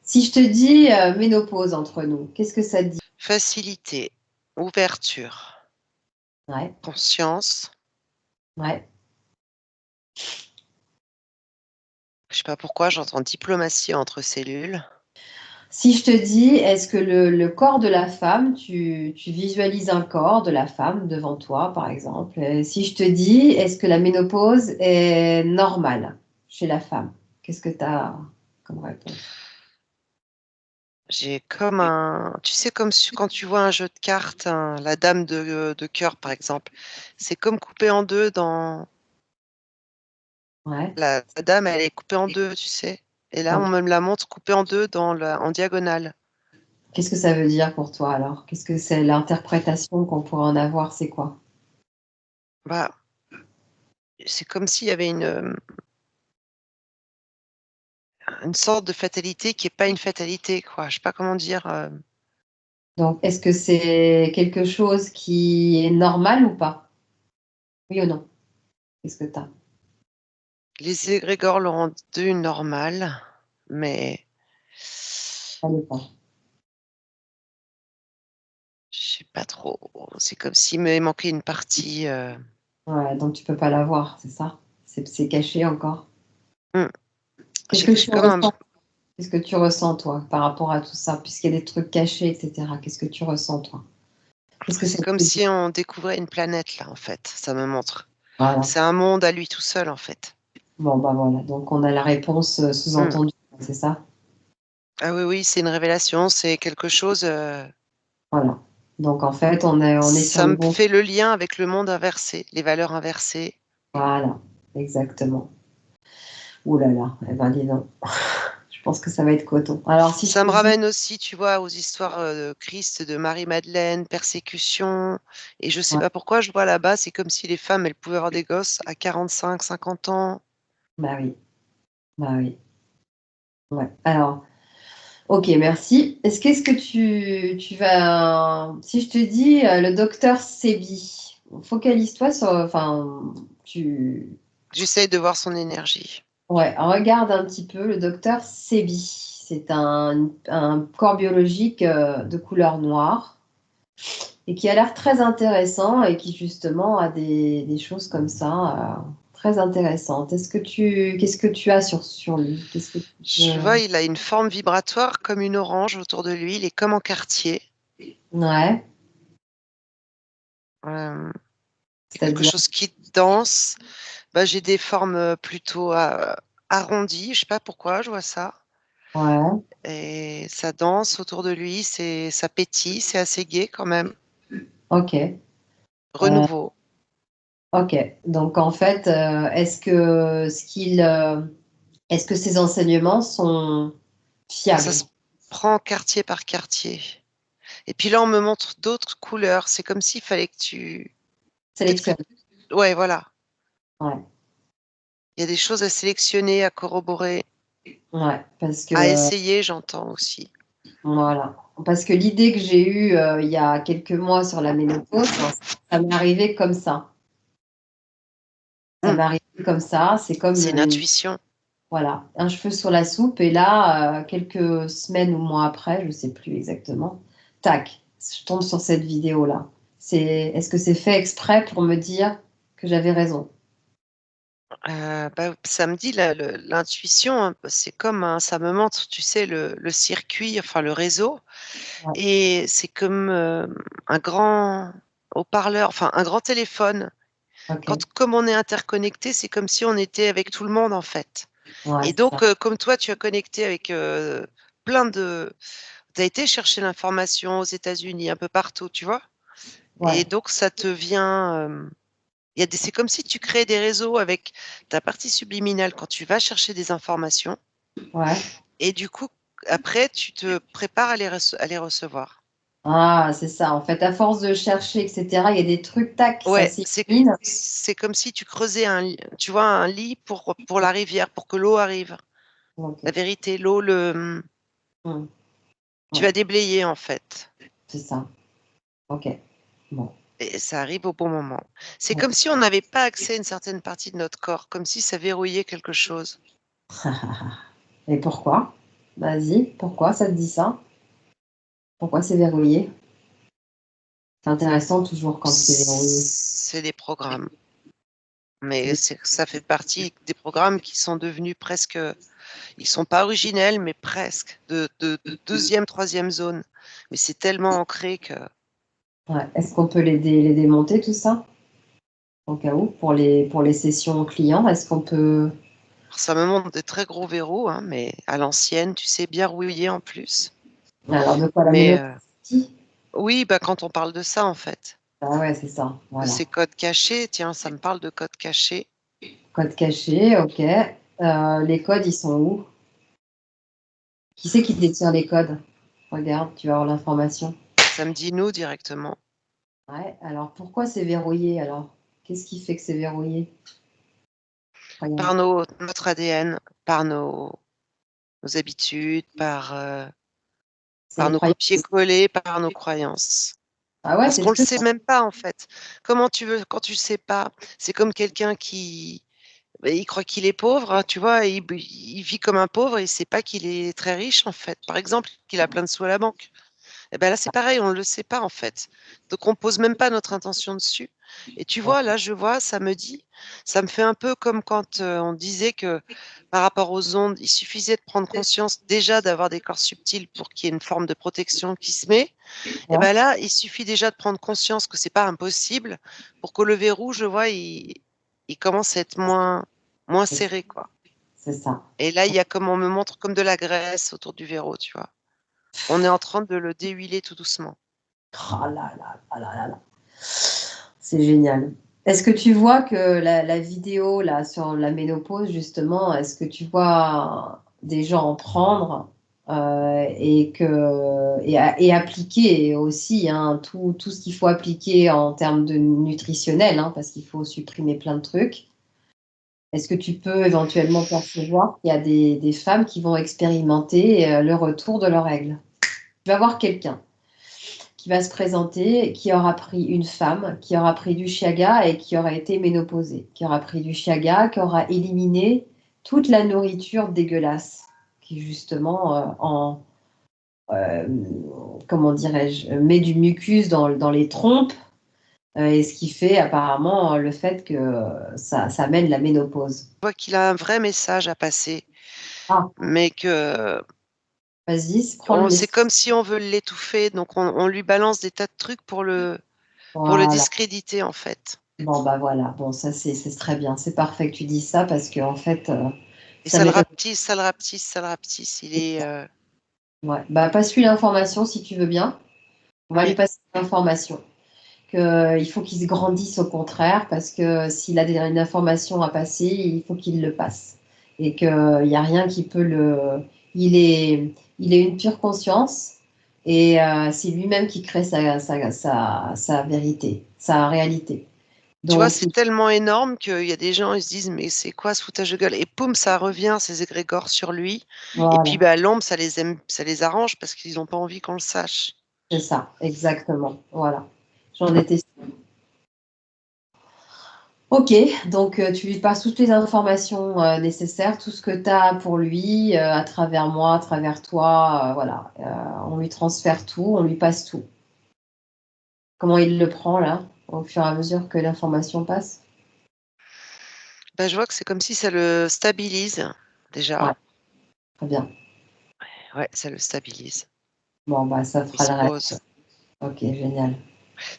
Si je te dis ménopause entre nous, qu'est-ce que ça te dit? Facilité, ouverture, Ouais, conscience. ouais. Je sais pas pourquoi j'entends diplomatie entre cellules. Si je te dis, est-ce que le corps de la femme, tu visualises un corps de la femme devant toi, par exemple. Et si je te dis, est-ce que la ménopause est normale chez la femme? Qu'est-ce que tu as comme réponse? J'ai comme tu sais, comme quand tu vois un jeu de cartes, la dame de cœur, par exemple. C'est comme coupé en deux dans. Ouais. La dame, elle est coupée en deux, tu sais. Et là, on Ok. me la montre coupée en deux en diagonale. Qu'est-ce que ça veut dire pour toi alors? Qu'est-ce que c'est l'interprétation qu'on pourrait en avoir? C'est quoi? Bah, c'est comme s'il y avait une sorte de fatalité qui est pas une fatalité, quoi. Je sais pas comment dire. Donc, est-ce que c'est quelque chose qui est normal ou pas? Oui ou non? Qu'est-ce que tu as? Les égrégores l'ont rendu normal, mais Ça dépend. je sais pas trop. C'est comme s'il me manquait une partie. Ouais, donc tu peux pas l'avoir, c'est ça? C'est caché encore. Hmm. Qu'est-ce que J'ai tu comme un. ressens? Qu'est-ce que tu ressens, toi, par rapport à tout ça? Puisqu'il y a des trucs cachés, etc. Qu'est-ce que tu ressens, toi? Qu'est-ce que C'est ça comme te dit? si on découvrait une planète là, en fait. Ça me montre. Voilà. C'est un monde à lui tout seul, en fait. Bon, bah voilà. Donc, on a la réponse Hmm. sous-entendue, c'est ça? Ah oui, oui, c'est une révélation. C'est quelque chose. Voilà. Donc, en fait, on est sur Ça le me bon. fait le lien avec le monde inversé, les valeurs inversées. Voilà. Exactement. Ouh là là. Eh ben, dis donc. Je pense que ça va être coton. Alors, si je Ça te me dis, ramène aussi, tu vois, aux histoires de Christ, de Marie-Madeleine, persécution. Et je sais ouais, pas pourquoi je vois là-bas, c'est comme si les femmes, elles pouvaient avoir des gosses à 45, 50 ans. bah oui. Bah oui. Ouais. Alors, ok, merci. Qu'est-ce que tu vas... Si je te dis le docteur Sebi, focalise-toi sur... Enfin, tu... J'essaye de voir son énergie. Ouais, regarde un petit peu le docteur Sebi. C'est un corps biologique de couleur noire et qui a l'air très intéressant et qui justement a des choses comme ça très intéressantes. Qu'est-ce que tu as sur lui? Qu'est-ce que tu Je peux... vois, il a une forme vibratoire comme une orange autour de lui. Il est comme en quartier. Ouais, Euh, quelque c'est-à-dire... chose qui danse. Bah, j'ai des formes plutôt arrondies. Je sais pas pourquoi je vois ça. Ouais. Et ça danse autour de lui. Ça pétille. C'est assez gai quand même. Ok, Renouveau. ok. Donc en fait, est-ce que ces enseignements sont Ça fiables? se prend quartier par quartier. Et puis là, on me montre d'autres couleurs. C'est comme s'il fallait que tu. Peut-être que. Sélectionne. Ouais, voilà. Ouais, Il y a des choses à sélectionner, à corroborer, ouais, parce à que essayer, j'entends aussi. voilà, parce que l'idée que j'ai eue il y a quelques mois sur la ménopause, ça m'est arrivé comme ça. Ça Hmm. m'est arrivé comme ça. C'est comme C'est une intuition. voilà, un cheveu sur la soupe. Et là, quelques semaines ou mois après, je sais plus exactement, tac, je tombe sur cette vidéo-là. Est-ce que c'est fait exprès pour me dire que j'avais raison? Bah, ça me dit l'intuition, hein, c'est comme ça me montre, tu sais, le circuit, enfin le réseau, Ouais, et c'est comme un grand haut-parleur, enfin un grand téléphone. ok, Comme on est interconnecté, c'est comme si on était avec tout le monde en fait. ouais, Et c'est ça. donc, comme toi, tu as connecté avec plein de. Tu as été chercher l'information aux États-Unis, un peu partout, tu vois. Et Ouais, donc, ça te vient. C'est comme si tu créais des réseaux avec ta partie subliminale quand tu vas chercher des informations. ouais. Et du coup, après, tu te prépares à les recevoir. Ah, c'est ça. En fait, à force de chercher, etc., il y a des trucs, tac, ça Ouais, s'illumine. c'est comme si tu creusais tu vois, un lit pour la rivière, pour que l'eau arrive. Ok. La vérité, l'eau, Hmm. tu Ouais, vas déblayer en fait. c'est ça. Ok. Bon. Et ça arrive au bon moment. C'est Ouais. comme si on n'avait pas accès à une certaine partie de notre corps, comme si ça verrouillait quelque chose. Et pourquoi? Vas-y, pourquoi ça te dit ça? Pourquoi c'est verrouillé? C'est intéressant toujours quand c'est verrouillé. C'est des programmes. Mais ça fait partie des programmes qui sont devenus presque, ils sont pas originels, mais presque, de deuxième, troisième zone. Mais c'est tellement ancré que Ouais. Est-ce qu'on peut les démonter tout ça? Au cas où, pour les sessions clients, est-ce qu'on peut... ça me montre des très gros verrous, hein, mais à l'ancienne, tu sais, bien rouillé en plus. Alors, de quoi la Mais ménopause? oui, bah, quand on parle de ça, en fait, Ah ouais, c'est ça, de voilà. ces codes cachés, tiens, ça me parle de codes cachés. Code caché, ok. Les codes, ils sont où? Qui c'est qui détient les codes? Regarde, tu vas avoir l'information. Ça me dit nous directement. Ouais, alors pourquoi c'est verrouillé alors? Qu'est-ce qui fait que c'est verrouillé? Regarde. Par notre ADN, par nos habitudes, C'est par les nos croyances. copier-coller, par nos croyances. Ah ouais, Parce c'est qu'on le triste. sait même pas, en fait. Comment tu veux quand tu le sais pas? C'est comme quelqu'un qui, bah, il croit qu'il est pauvre, hein, tu vois? Il vit comme un pauvre et il sait pas qu'il est très riche, en fait. Par exemple, qu'il a plein de sous à la banque. Et ben là, c'est pareil, on le sait pas, en fait. Donc on pose même pas notre intention dessus. Et tu vois, là, je vois, ça me fait un peu comme quand, on disait que par rapport aux ondes, il suffisait de prendre conscience déjà d'avoir des corps subtils pour qu'il y ait une forme de protection qui se met. Et Ouais, ben là, il suffit déjà de prendre conscience que c'est pas impossible pour que le verrou, je vois, il commence à être moins serré, quoi. c'est ça. Et là, il y a comme on me montre comme de la graisse autour du verrou, tu vois? On est en train de le déhuiler tout doucement. Oh là là, ah là là là. C'est génial. Est-ce que tu vois que la vidéo là sur la ménopause justement, est-ce que tu vois des gens en prendre et appliquer aussi hein, tout ce qu'il faut appliquer en termes de nutritionnel, hein, parce qu'il faut supprimer plein de trucs. Est-ce que tu peux éventuellement percevoir qu'il y a des femmes qui vont expérimenter le retour de leurs règles? Tu vas voir quelqu'un qui va se présenter, qui aura pris une femme, qui aura pris du chaga et qui aura été ménopausée, qui aura pris du chaga, qui aura éliminé toute la nourriture dégueulasse, qui justement euh, comment dirais-je, met du mucus dans les trompes, et ce qui fait apparemment le fait que ça mène la ménopause. Je vois qu'il a un vrai message à passer, Ah, mais que vas-y, prends le c'est message. comme si on veut l'étouffer, donc on lui balance des tas de trucs pour le Voilà. discréditer, en fait. Bon, bah voilà. Bon, ça, c'est très bien. C'est parfait que tu dises ça parce que, en fait, Et ça ça le m'étonne. rapetisse, ça le rapetisse, ça le rapetisse. Il est, Ouais. Bah, passe-lui l'information si tu veux bien. On va lui ouais. passer l'information. Il faut qu'il se grandisse au contraire parce que s'il a une information à passer, il faut qu'il le passe. Et qu'il n'y a rien qui peut le. Il est une pure conscience et c'est lui-même qui crée sa vérité, sa réalité. Tu vois, Donc, c'est tellement énorme qu'il y a des gens, ils se disent: «Mais c'est quoi ce foutage de gueule?» Et poum, ça revient, ces égrégores sur lui. Et puis, voilà. bah, l'ombre, ça les arrange parce qu'ils ont pas envie qu'on le sache. C'est ça, exactement. Voilà. J'en étais sûre. Ok, donc tu lui passes toutes les informations nécessaires, tout ce que tu as pour lui, à travers moi, à travers toi, voilà. On lui transfère tout, on lui passe tout. Comment il le prend là, au fur et à mesure que l'information passe? Bah, je vois que c'est comme si ça le stabilise, Ouais, déjà. très bien. Ouais, ça le stabilise. Bon, bah ça Il fera se le pose. reste. Ok, génial.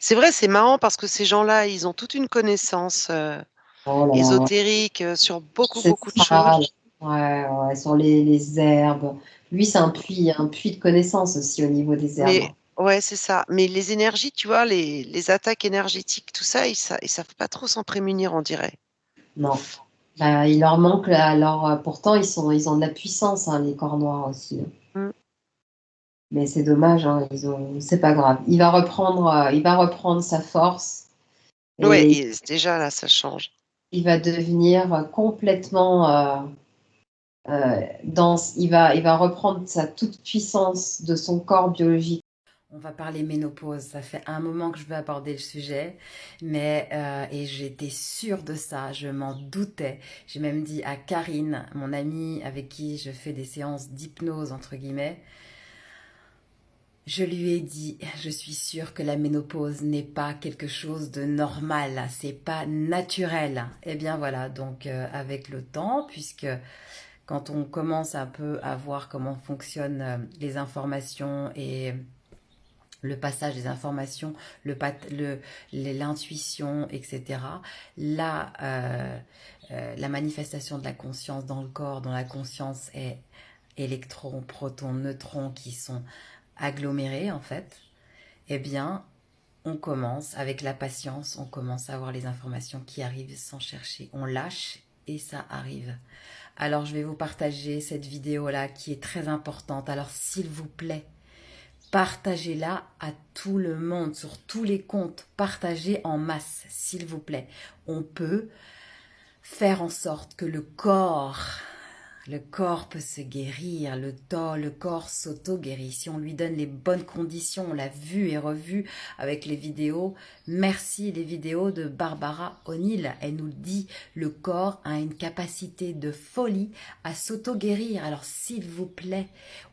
C'est vrai, c'est marrant parce que ces gens-là, ils ont toute une connaissance, Oh là là, ouais. ésotérique, sur beaucoup, beaucoup de Ancestrale. choses. Ouais, ouais, sur les herbes. Lui, c'est un puits de connaissances aussi au niveau des Mais herbes. ouais, c'est ça. Mais les énergies, tu vois, les attaques énergétiques, tout ça, ils savent pas trop s'en prémunir, on dirait. Non. Bah, il leur manque, alors pourtant ils ont de la puissance, hein, les corps noirs aussi, hein. Mmh. Mais c'est dommage, hein, c'est pas grave. Il va reprendre sa force Ouais, et et déjà là, ça change. il va devenir complètement il va reprendre sa toute puissance de son corps biologique. On va parler ménopause. Ça fait un moment que je veux aborder le sujet, mais et j'étais sûre de ça, je m'en doutais. J'ai même dit à Karine, mon amie avec qui je fais des séances d'hypnose entre guillemets, je lui ai dit, je suis sûre que la ménopause n'est pas quelque chose de normal, c'est pas naturel. Et bien voilà, donc avec le temps, puisque quand on commence un peu à voir comment fonctionnent les informations et le passage des informations, l'intuition, etc. Là, la manifestation de la conscience dans le corps, dont la conscience est électrons, protons, neutrons qui sont agglomérés en fait, eh bien, on commence avec la patience, on commence à avoir les informations qui arrivent sans chercher. On lâche et ça arrive. Alors, je vais vous partager cette vidéo-là qui est très importante. Alors, s'il vous plaît, partagez-la à tout le monde, sur tous les comptes. Partagez en masse, s'il vous plaît. On peut faire en sorte que le corps peut se guérir, le corps s'auto-guérit. Si on lui donne les bonnes conditions, on l'a vu et revu avec les vidéos. Merci les vidéos de Barbara O'Neill. Elle nous dit le corps a une capacité de folie à s'auto-guérir. Alors s'il vous plaît,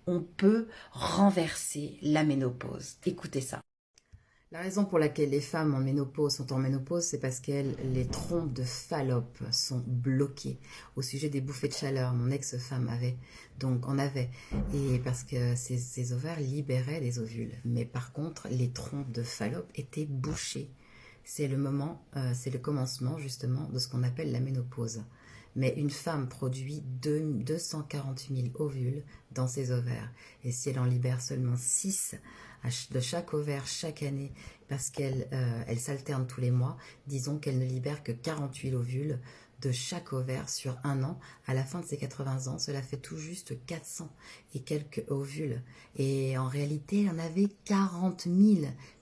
on peut renverser la ménopause. Écoutez ça. La raison pour laquelle les femmes sont en ménopause, c'est parce que les trompes de Fallope sont bloquées. Au sujet des bouffées de chaleur, mon ex-femme en avait, et parce que ses ovaires libéraient des ovules. Mais par contre, les trompes de Fallope étaient bouchées. C'est c'est le commencement justement de ce qu'on appelle la ménopause. Mais une femme produit 240 000 ovules dans ses ovaires. Et si elle en libère seulement 6 de chaque ovaire chaque année, parce qu'elle s'alterne tous les mois, disons qu'elle ne libère que 48 ovules de chaque ovaire sur un an, à la fin de ses 80 ans, cela fait tout juste 400 et quelques ovules. Et en réalité, elle en avait 40 000.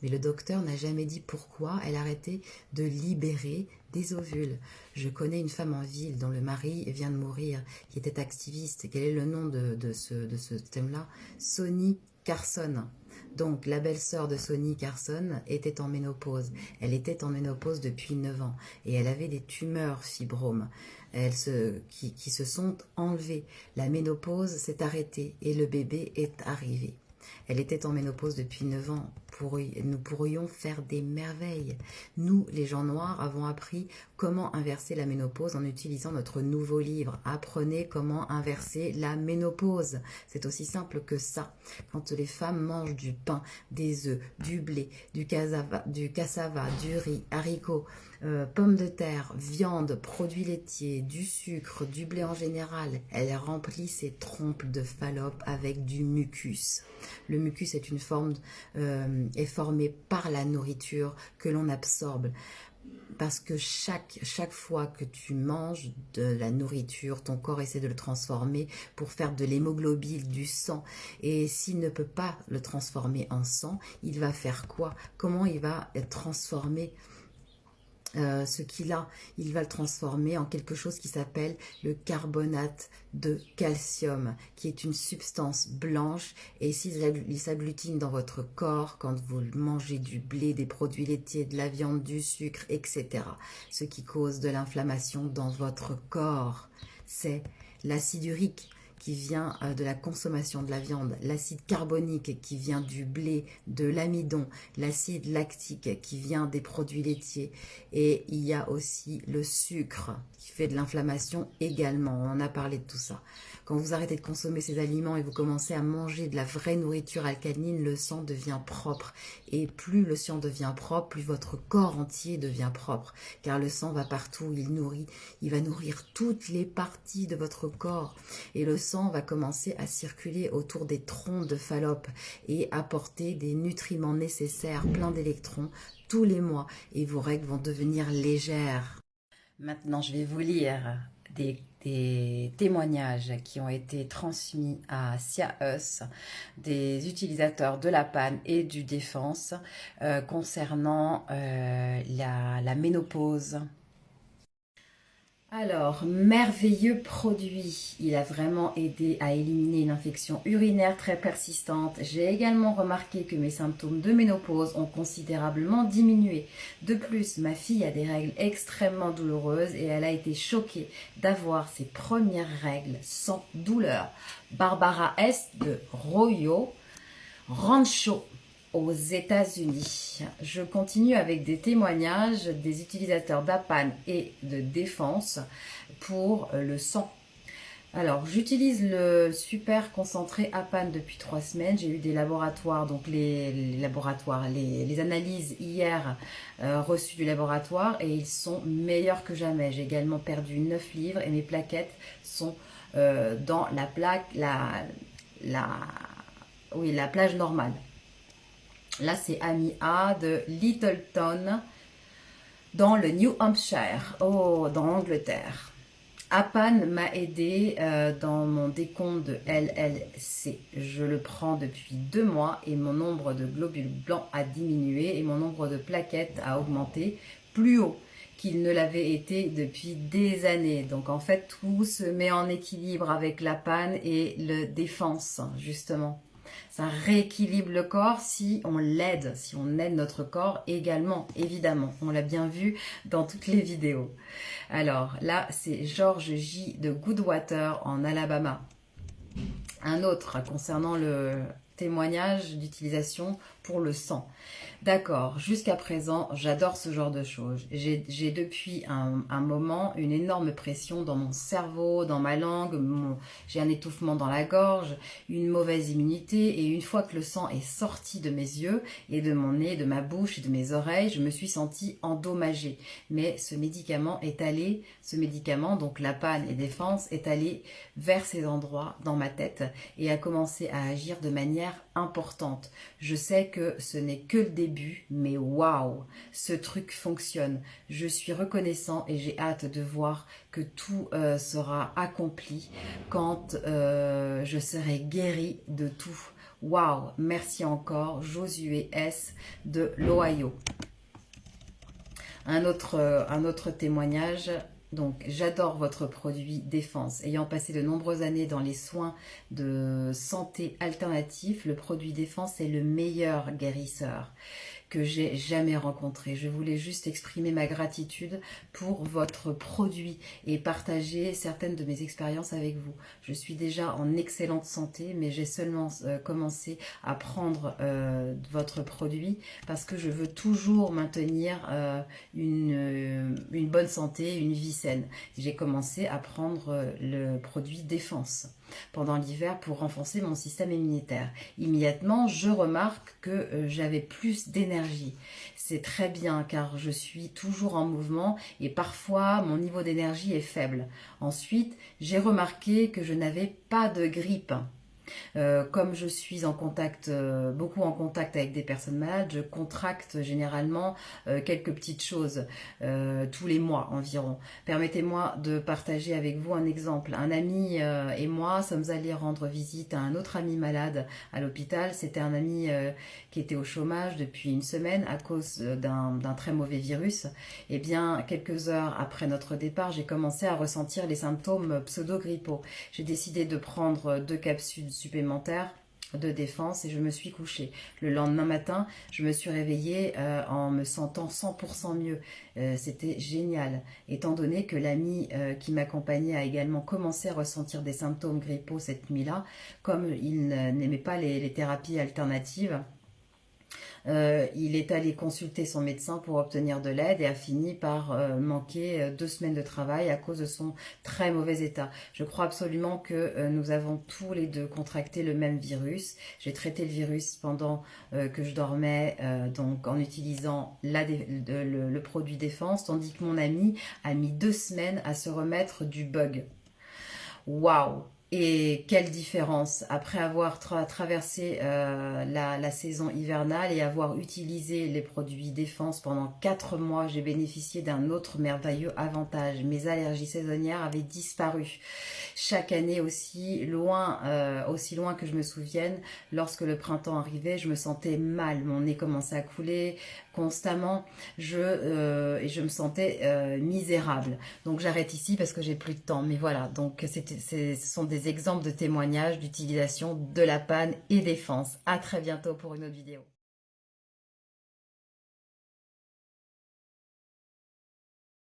Mais le docteur n'a jamais dit pourquoi elle arrêtait de libérer des ovules. Je connais une femme en ville dont le mari vient de mourir, qui était activiste. Quel est le nom de ce thème-là? Sonny Carson. Donc, la belle-sœur de Sonny Carson était en ménopause. Elle était en ménopause depuis 9 ans et elle avait des tumeurs fibromes qui se sont enlevées. La ménopause s'est arrêtée et le bébé est arrivé. Elle était en ménopause depuis 9 ans. Nous pourrions faire des merveilles. Nous, les gens noirs, avons appris comment inverser la ménopause en utilisant notre nouveau livre. Apprenez comment inverser la ménopause. C'est aussi simple que ça. Quand les femmes mangent du pain, des œufs, du blé, du cassava, du riz, haricots, pommes de terre, viande, produits laitiers, du sucre, du blé en général, elles remplissent ces trompes de Fallope avec du mucus. Le mucus est formé par la nourriture que l'on absorbe. Parce que chaque fois que tu manges de la nourriture, ton corps essaie de le transformer pour faire de l'hémoglobine, du sang. Et s'il ne peut pas le transformer en sang, il va faire quoi? Comment il va transformer ce qu'il a? Il va le transformer en quelque chose qui s'appelle le carbonate de calcium, qui est une substance blanche, et s'il s'agglutine dans votre corps quand vous mangez du blé, des produits laitiers, de la viande, du sucre, etc. Ce qui cause de l'inflammation dans votre corps, c'est l'acide urique qui vient de la consommation de la viande, l'acide carbonique qui vient du blé, de l'amidon, l'acide lactique qui vient des produits laitiers, et il y a aussi le sucre qui fait de l'inflammation également. On en a parlé de tout ça. Quand vous arrêtez de consommer ces aliments et vous commencez à manger de la vraie nourriture alcaline, le sang devient propre. Et plus le sang devient propre, plus votre corps entier devient propre. Car le sang va partout, il va nourrir toutes les parties de votre corps. Et le sang va commencer à circuler autour des trompes de Fallope et apporter des nutriments nécessaires, plein d'électrons, tous les mois. Et vos règles vont devenir légères. Maintenant, je vais vous lire des témoignages qui ont été transmis à SIA-US, des utilisateurs de la panne et du défense concernant la ménopause. Alors, merveilleux produit. Il a vraiment aidé à éliminer une infection urinaire très persistante. J'ai également remarqué que mes symptômes de ménopause ont considérablement diminué. De plus, ma fille a des règles extrêmement douloureuses et elle a été choquée d'avoir ses premières règles sans douleur. Barbara S. de Royo Rancho aux États-Unis. Je continue avec des témoignages des utilisateurs d'Apan et de Défense pour le sang. Alors, j'utilise le super concentré Apan depuis 3 semaines. J'ai eu des laboratoires, donc les analyses hier reçues du laboratoire et ils sont meilleurs que jamais. J'ai également perdu 9 livres et mes plaquettes sont dans la plage normale. Là, c'est Ami A de Littleton, dans le New Hampshire, dans l'Angleterre. Apan m'a aidé dans mon décompte de LLC. Je le prends depuis 2 mois et mon nombre de globules blancs a diminué et mon nombre de plaquettes a augmenté plus haut qu'il ne l'avait été depuis des années. Donc en fait, tout se met en équilibre avec l'Apan et le Défense, justement. Ça rééquilibre le corps si on l'aide, si on aide notre corps également, évidemment. On l'a bien vu dans toutes les vidéos. Alors là, c'est George J. de Goodwater en Alabama. Un autre concernant le témoignage d'utilisation pour le sang. D'accord, jusqu'à présent, j'adore ce genre de choses. J'ai depuis un moment une énorme pression dans mon cerveau, dans ma langue, j'ai un étouffement dans la gorge, une mauvaise immunité et une fois que le sang est sorti de mes yeux et de mon nez, de ma bouche et de mes oreilles, je me suis sentie endommagée. Mais ce médicament, donc l'Apan et Défense, est allé vers ces endroits dans ma tête et a commencé à agir de manière importante. Je sais que ce n'est que le début, mais waouh, ce truc fonctionne. Je suis reconnaissant et j'ai hâte de voir que tout sera accompli quand je serai guérie de tout. Waouh, merci encore, Josué S. de l'Ohio. Un autre témoignage. Donc, j'adore votre produit Défense. Ayant passé de nombreuses années dans les soins de santé alternatifs, le produit Défense est le meilleur guérisseur que j'ai jamais rencontré. Je voulais juste exprimer ma gratitude pour votre produit et partager certaines de mes expériences avec vous. Je suis déjà en excellente santé, mais j'ai seulement commencé à prendre votre produit parce que je veux toujours maintenir une bonne santé, une vie saine. J'ai commencé à prendre le produit Défense pendant l'hiver pour renforcer mon système immunitaire. Immédiatement, je remarque que j'avais plus d'énergie. C'est très bien car je suis toujours en mouvement et parfois mon niveau d'énergie est faible. Ensuite, j'ai remarqué que je n'avais pas de grippe. Comme je suis beaucoup en contact avec des personnes malades, je contracte généralement quelques petites choses tous les mois environ. Permettez-moi de partager avec vous un exemple. Un ami et moi sommes allés rendre visite à un autre ami malade à l'hôpital. C'était un ami qui était au chômage depuis une semaine à cause d'un très mauvais virus. Et bien, quelques heures après notre départ, j'ai commencé à ressentir les symptômes pseudo-grippaux. J'ai décidé de prendre 2 capsules supplémentaires de Défense et je me suis couchée. Le lendemain matin, je me suis réveillée en me sentant 100% mieux. C'était génial. Étant donné que l'ami qui m'accompagnait a également commencé à ressentir des symptômes grippaux cette nuit-là, comme il n'aimait pas les thérapies alternatives, il est allé consulter son médecin pour obtenir de l'aide et a fini par manquer 2 semaines de travail à cause de son très mauvais état. Je crois absolument que nous avons tous les deux contracté le même virus. J'ai traité le virus pendant que je dormais donc en utilisant le produit Défense, tandis que mon ami a mis 2 semaines à se remettre du bug. Waouh! Et quelle différence après avoir traversé la saison hivernale et avoir utilisé les produits Défense pendant 4 mois, j'ai bénéficié d'un autre merveilleux avantage. Mes allergies saisonnières avaient disparu. Chaque année aussi loin que je me souvienne, lorsque le printemps arrivait, je me sentais mal. Mon nez commençait à couler constamment et je me sentais misérable. Donc j'arrête ici parce que j'ai plus de temps. Mais voilà, donc ce sont des exemples de témoignages d'utilisation de la panne et Défense. À très bientôt pour une autre vidéo.